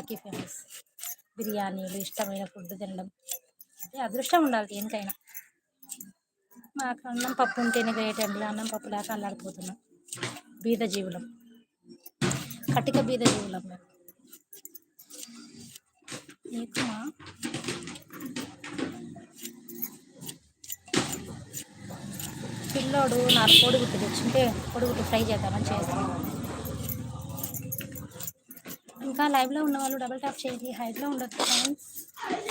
బిర్యానీకి ఫేమస్. బిర్యానీలు ఇష్టమైన ఫుడ్ తినడం అదృష్టం ఉండాలి దేనికైనా. మాకు అన్నం పప్పు ఉంటేనే గ్రేట్ అండి. అన్నం పప్పు లేక అల్లాడిపోతున్నాం. బీద జీవులం, కటిక బీద జీవులం మేము. నీకుమా పిల్లోడు నా కోడిగుడ్డు తెచ్చుంటే కోడిగుడ్డు ఫ్రై చేద్దామని చేస్తున్నాను. ఇంకా లైవ్లో ఉన్న వాళ్ళు డబుల్ ట్యాప్ చేయండి. హైట్లో ఉండొచ్చు ఫ్రెండ్స్.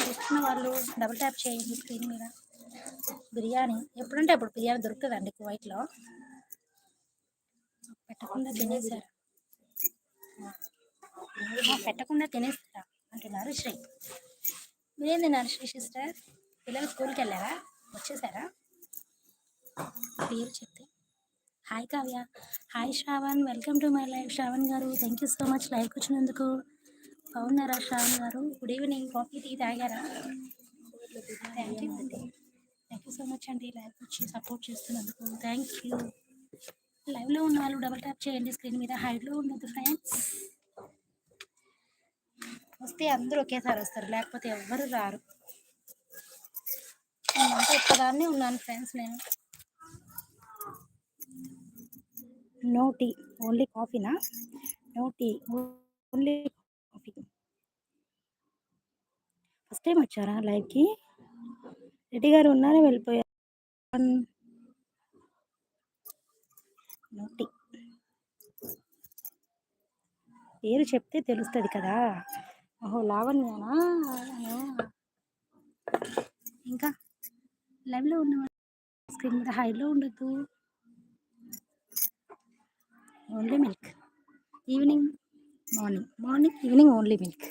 చూస్తున్న వాళ్ళు డబుల్ ట్యాప్ చేయండి స్క్రీన్ మీద. బిర్యానీ ఎప్పుడంటే అప్పుడు బిర్యానీ దొరుకుతుందండి కువైట్లో. పెట్టకుండా తినేసారు, పెట్టకుండా తినేస్తారా అంటున్నారు శ్రీ. మీరేం తిన్నారు శ్రీ సిస్టర్? పిల్లలు స్కూల్కి వెళ్ళారా? వచ్చేసారా? పేరు చెప్తే. Hi Kavya, hi Shravan, welcome to my live. Shravan గారు థ్యాంక్ యూ సో మచ్ లైవ్కి వచ్చినందుకు. బాగున్నారా శ్రావణ్ గారు? Good evening. కాఫీ టీ తాగారా? థ్యాంక్ యూ సో మచ్ అండి లైవ్కి వచ్చి సపోర్ట్ చేస్తున్నందుకు. Thank you. లైవ్లో ఉన్న వాళ్ళు డబుల్ ట్యాప్ చేయండి స్క్రీన్ మీద. హైట్లో ఉండదు ఫ్రెండ్స్. వస్తే అందరూ ఒకేసారి వస్తారు, లేకపోతే ఎవ్వరు రారు. అంటే ఒక్కదాన్నే ఉన్నాను ఫ్రెండ్స్ నేను. నో టీ, ఓన్లీ కాఫీనా? No tea, only coffee. First time వచ్చారా లైవ్కి? రెడ్డి గారు ఉన్నారా వెళ్ళిపోయారు? No tea. పేరు చెప్తే తెలుస్తుంది కదా. ఓహో లావణ్యానా? ఇంకా లైవ్లో ఉన్న స్క్రీన్ మీద హైలో ఉండద్దు. Only milk, evening morning, morning evening only milk.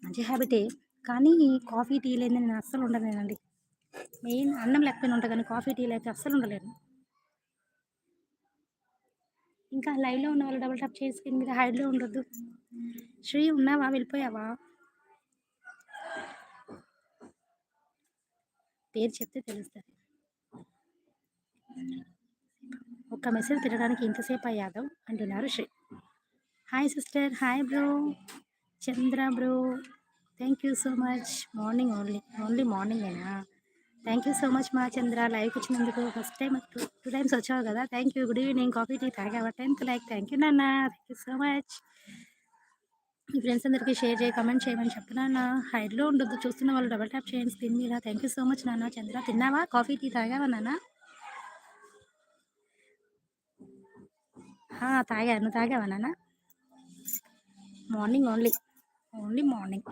మంచి హ్యాబిటే, కానీ కాఫీ టీ లేని నేను అస్సలు ఉండలేనండి. మెయిన్ అన్నం లేకపోయినా ఉంటా, కానీ కాఫీ టీ లేకపోతే అస్సలు ఉండలేను. ఇంకా లైవ్లో ఉన్న వాళ్ళు డబుల్ టాప్ చేసి స్క్రీన్ మీద హైడ్లో ఉండొద్దు. శ్రీ ఉన్నావా? వెళ్ళిపోయావా? పేరు చెప్తే తెలుస్తుంది. ఒక్క మెసేజ్ పెట్టడానికి ఇంతసేపు అయ్యాదు అంటున్నారు Sri. Hi sister, hi bro. Chandra bro thank you so much. Morning only మార్నింగేనా? థ్యాంక్ యూ సో మచ్ మా చంద్ర లైవ్కి వచ్చినందుకు. ఫస్ట్ టైం టూ టైమ్స్ వచ్చావు కదా, thank you. Good evening. Coffee tea తాగావా? 10th like. థ్యాంక్ యూ నాన్న, థ్యాంక్ యూ సో మచ్. మీ friends అందరికీ షేర్ చేయి, కమెంట్ చేయమని చెప్తున్నా. హైడ్లో ఉండొద్దు. చూస్తున్న వాళ్ళు డబల్ ట్యాప్ చేయండి స్క్రీన్ మీద. థ్యాంక్ యూ సో మచ్ నాన్న. చంద్ర తిన్నావా? కాఫీ టీ తాగావా నాన్న? తాగాను. తాగావా నాన్న? Morning only morning.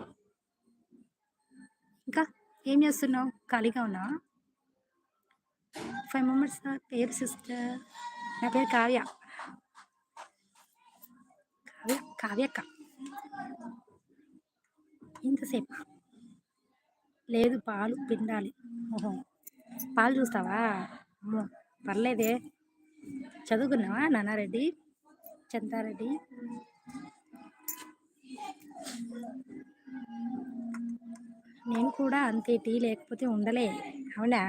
ఇంకా ఏం చేస్తున్నావు? ఖాళీగా ఉన్నావా? 5 మెంబర్స్. పేరు సిస్టర్? నా పేరు కావ్య. కావ్యక్క. ఇంతసేపు లేదు, పాలు పిండాలి. ఓహో పాలు చూస్తావా? అమ్మో పర్లేదే. చదువుకున్నావా నాన్నారెడ్డి, చంద్రారెడ్డి? నేను కూడా అంతే, టీ లేకపోతే ఉండలే. అవునా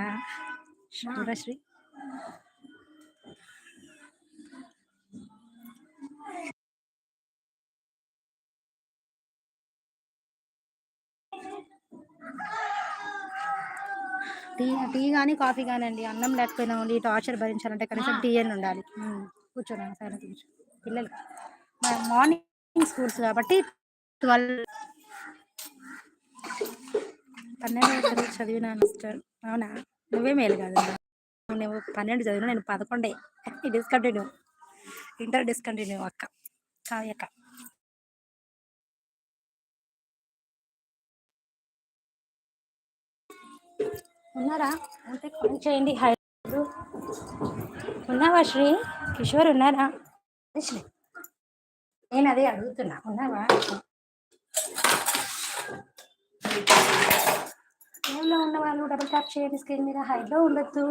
శ్రీ? టీ కానీ కాఫీ కానీ అండి. అన్నం లేకపోయినా ఓన్లీ టార్చర్ భరించాలంటే కనీసం టీ అని ఉండాలి. కూర్చోండి సరే. పిల్లలు మార్నింగ్ స్కూల్స్ కాబట్టి 12 చదివినా మిస్టర్. అవునా? నువ్వే మేలు కాదు. నువ్వు 12 చదివినా, నేను 11. డిస్కంటిన్యూ, ఇంటర్ డిస్కంటిన్యూ అక్క కావ్యక్క. ఉన్నారా? అంటే కాల్ చేయండి. హై ఉన్నావా శ్రీ? కిషోర్ ఉన్నారా? శ్రీ నేను అదే అడుగుతున్నా, ఉన్నావా? లైవ్లో ఉన్న వాళ్ళు డబుల్ ట్యాప్ చేయండి స్క్రీన్ మీద. హైలో ఉండొద్దు.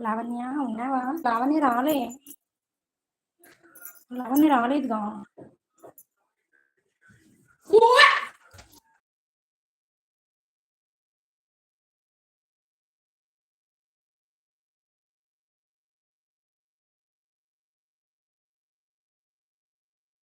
లావణ్య ఉన్నావా? లావణ్య రాలేదుగా.